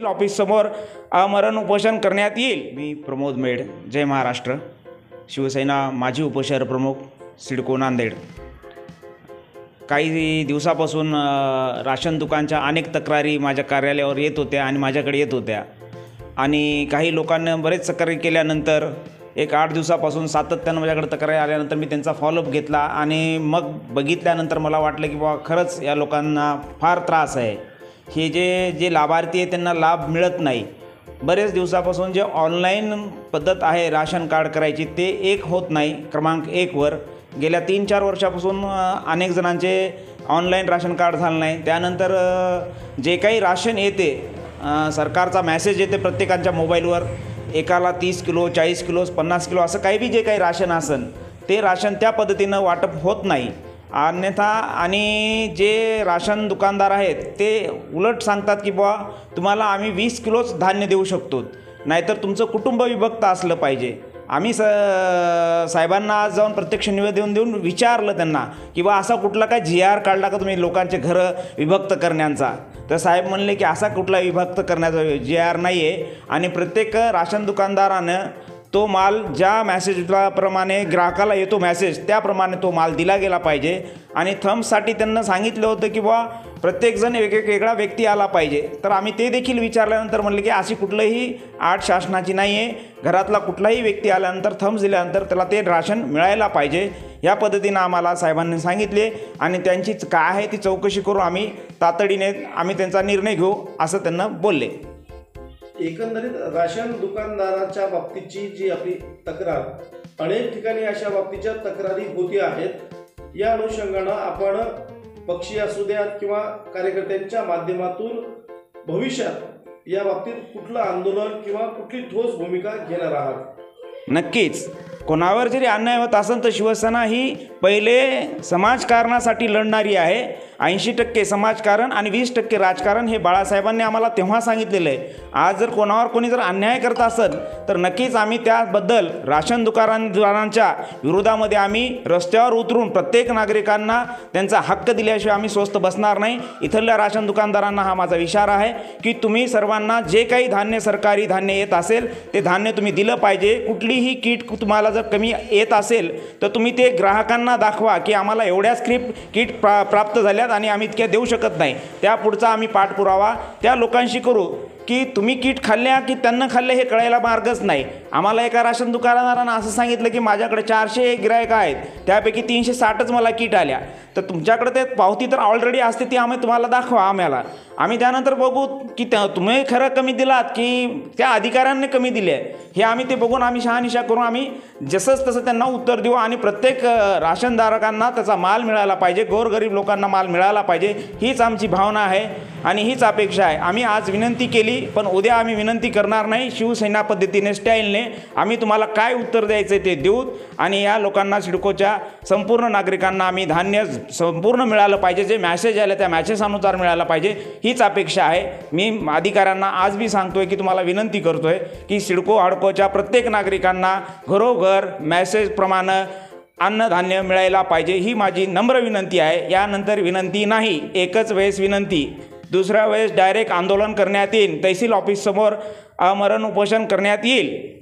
ऑफिससमोर आमरण उपोषण करण्यात येईल। मी प्रमोद मेड, जय महाराष्ट्र, शिवसेना माजी उपशहर प्रमुख, सिडको नांदेड। काही दिवसापासून राशन दुकानच्या अनेक तक्रारी माझ्या कार्यालयावर येत होत्या आणि माझ्याकडे येत होत्या आणि काही लोकांनी बरेच तक्रारी केल्यानंतर एक 8 दिवसापासून सातत्यानं माझ्याकडे तक्रारी आल्यानंतर मी त्यांचा फॉलोअप घेतला आणि मग बघितल्यानंतर मला वाटलं की बाबा खरंच या लोकांना फार त्रास आहे। हे जे लाभार्थी आहे त्यांना लाभ मिळत नाही। बरेच दिवसापासून जे ऑनलाईन पद्धत आहे राशन कार्ड करायची ते एक होत नाही। क्रमांक 1 वर गेल्या 3-4 वर्षापासून अनेक जणांचे ऑनलाईन राशन कार्ड झालं नाही। त्यानंतर जे काही राशन येते सरकारचा मेसेज येते प्रत्येकाच्या मोबाईलवर, एकाला 30 किलो 40 किलो 50 किलो असं काही बी जे काही राशन असेल ते राशन त्या पद्धतीनं वाटप होत नाही। अन्यथा आणि जे राशन दुकानदार आहेत ते उलट सांगतात की बुवा तुम्हाला आम्ही 20 किलोच धान्य देऊ शकतो, नाहीतर तुमचं कुटुंब विभक्त असलं पाहिजे। आम्ही साहेबांना आज जाऊन प्रत्यक्ष निवेदन देऊन विचारलं त्यांना की बा असा कुठला काय GR काढला का तुम्ही लोकांचे घरं विभक्त करण्याचा? तर साहेब म्हणले की असा कुठला विभक्त करण्याचा GR नाही आहे आणि प्रत्येक राशन दुकानदारानं तो माल ज्या मॅसेजप्रमाणे ग्राहकाला येतो मेसेज त्याप्रमाणे तो माल दिला गेला पाहिजे। आणि थम्ससाठी त्यांना सांगितलं होतं की बा प्रत्येकजण वेगळा व्यक्ती आला पाहिजे। तर आम्ही ते देखील विचारल्यानंतर म्हणले की अशी कुठलंही आठ शासनाची नाही आहे, घरातला कुठलाही व्यक्ती आल्यानंतर थम्स दिल्यानंतर त्याला ते राशन मिळायला पाहिजे। या पद्धतीनं आम्हाला साहेबांनी सांगितले आणि त्यांची काय आहे ती चौकशी करून आम्ही तातडीने त्यांचा निर्णय घेऊ असं त्यांना बोलले। एकंदरीत राशन दुकानदाराच्या बाबतीची जी आपली तक्रार, अनेक ठिकाणी अशा बाबतीच्या तक्रारी होती आहेत। या अनुषंगानं आपण पक्षी असू द्यात किंवा कार्यकर्त्यांच्या माध्यमातून भविष्यात या बाबतीत कुठलं आंदोलन किंवा कुठली ठोस भूमिका घेणार आहात? नक्कीच कोणावर जरी अन्याय होत असेल तर शिवसेना ही पहिले समाजकारणासाठी लढणारी आहे। 80% समाजकारण आणि 20% राजकारण हे बाळासाहेबांनी आम्हाला तेव्हा सांगितलेलं आहे। आज जर कोणी जर अन्याय करत असेल तर नक्कीच आम्ही त्याबद्दल राशन दुकानदारांच्या विरोधामध्ये आम्ही रस्त्यावर उतरून प्रत्येक नागरिकांना त्यांचा हक्क दिल्याशिवाय आम्ही स्वस्थ बसणार नाही। इथल्या राशन दुकानदारांना हा माझा इशारा आहे की तुम्ही सर्वांना जे काही धान्य सरकारी धान्य येत असेल ते धान्य तुम्ही दिलं पाहिजे। कुठलीही किट तुम्हाला जर कमी येत असेल तर तुम्ही ते ग्राहकांना दाखवा की आम्हाला एवढ्याच किट प्राप्त झाल्यात आणि आम्ही इतक्या देऊ शकत नाही। त्या पुढचा आम्ही पाठपुरावा त्या लोकांशी करू की तुम्ही किट खाल्ल्या की त्यांना खाल्ले हे कळायला मार्गच नाही। आम्हाला एका राशन दुकानदारानं असं सांगितलं की माझ्याकडे 400 गिरायक आहेत, त्यापैकी 360च मला किट आल्या। तर तुमच्याकडे ते पावती तर ऑलरेडी असते ती आम्ही तुम्हाला दाखवा आम्ही त्यानंतर बघू की तुम्ही खरं कमी दिलात की त्या अधिकाऱ्यांनी कमी दिले हे आम्ही ते बघून आम्ही शहानिशा करून आम्ही जसंच तसं त्यांना उत्तर देऊ आणि प्रत्येक राशनधारकांना त्याचा माल मिळाला पाहिजे, गोरगरीब लोकांना माल मिळाला पाहिजे, हीच आमची भावना आहे आणि हीच अपेक्षा आहे। आम्ही आज विनंती केली पण उद्या आम्ही विनंती करणार नाही। शिवसेना पद्धतीने स्टाईलने आम्ही तुम्हाला काय उत्तर द्यायचं ते देऊ आणि या लोकांना सिडकोच्या संपूर्ण नागरिकांना आम्ही धान्य संपूर्ण मिळालं पाहिजे, जे मॅसेज आले त्या मॅसेजनुसार मिळालं पाहिजे, हीच अपेक्षा आहे। मी अधिकाऱ्यांना आज भी सांगतोय की तुम्हाला विनंती करतोय की सिडको हडकोच्या प्रत्येक नागरिकांना घरोघर मॅसेजप्रमाणे अन्नधान्य मिळायला पाहिजे, ही माझी नम्र विनंती आहे। यानंतर विनंती नाही, एकच वेळेस विनंती, दुसऱ्या वेळेस डायरेक्ट आंदोलन करण्यात येईल, तहसील ऑफिससमोर आमरण उपोषण करण्यात येईल।